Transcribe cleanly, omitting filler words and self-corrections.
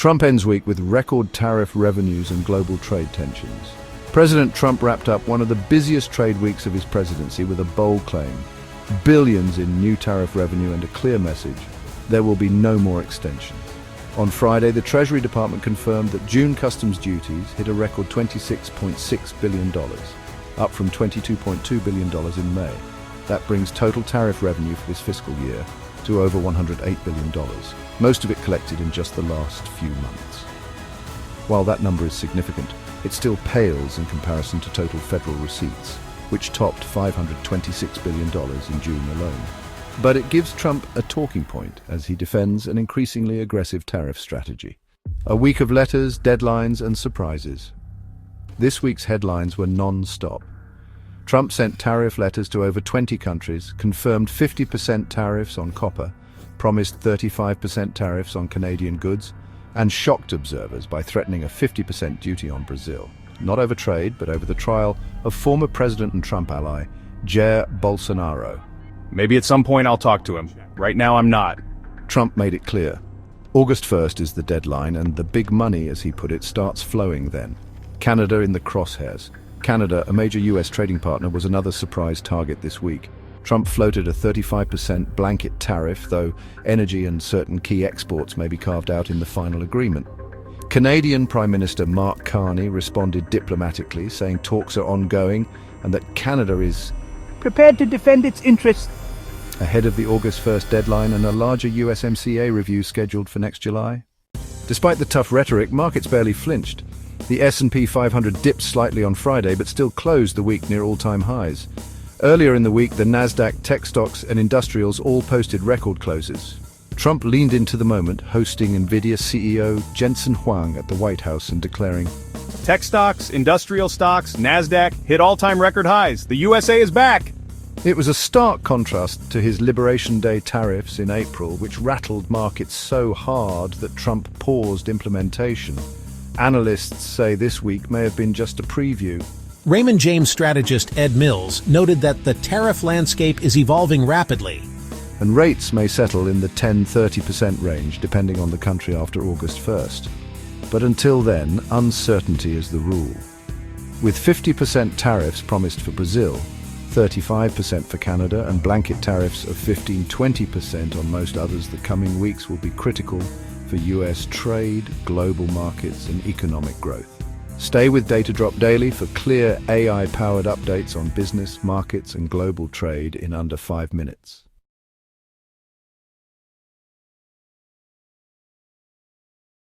Trump ends week with record tariff revenues and global trade tensions. President Trump wrapped up one of the busiest trade weeks of his presidency with a bold claim: billions in new tariff revenue and a clear message: there will be no more extensions. On Friday, the Treasury Department confirmed that June customs duties hit a record $26.6 billion, up from $22.2 billion in May. That brings total tariff revenue for this fiscal year to over $108 billion, most of it collected in just the last few months. While that number is significant, it still pales in comparison to total federal receipts, which topped $526 billion in June alone. But it gives Trump a talking point as he defends an increasingly aggressive tariff strategy. A week of letters, deadlines, and surprises. This week's headlines were non-stop. Trump sent tariff letters to over 20 countries, confirmed 50% tariffs on copper, promised 35% tariffs on Canadian goods, and shocked observers by threatening a 50% duty on Brazil. Not over trade, but over the trial of former President and Trump ally, Jair Bolsonaro. Maybe at some point I'll talk to him. Right now I'm not. Trump made it clear. August 1st is the deadline, and the big money, as he put it, starts flowing then. Canada in the crosshairs. Canada, a major US trading partner, was another surprise target this week. Trump floated a 35% blanket tariff, though energy and certain key exports may be carved out in the final agreement. Canadian Prime Minister Mark Carney responded diplomatically, saying talks are ongoing and that Canada is prepared to defend its interests. Ahead of the August 1st deadline and a larger USMCA review scheduled for next July. Despite the tough rhetoric, markets barely flinched. The S&P 500 dipped slightly on Friday, but still closed the week near all-time highs. Earlier in the week, the Nasdaq, tech stocks and industrials all posted record closes. Trump leaned into the moment, hosting Nvidia CEO Jensen Huang at the White House and declaring, Tech stocks, industrial stocks, Nasdaq hit all-time record highs. The USA is back. It was a stark contrast to his Liberation Day tariffs in April, which rattled markets so hard that Trump paused implementation. Analysts say this week may have been just a preview. Raymond James strategist Ed Mills noted that the tariff landscape is evolving rapidly. And rates may settle in the 10–30% range, depending on the country after August 1st. But until then, uncertainty is the rule. With 50% tariffs promised for Brazil, 35% for Canada, and blanket tariffs of 15–20% on most others, the coming weeks will be critical for US trade, global markets, and economic growth. Stay with Data Drop Daily for clear AI-powered updates on business, markets, and global trade in under 5 minutes.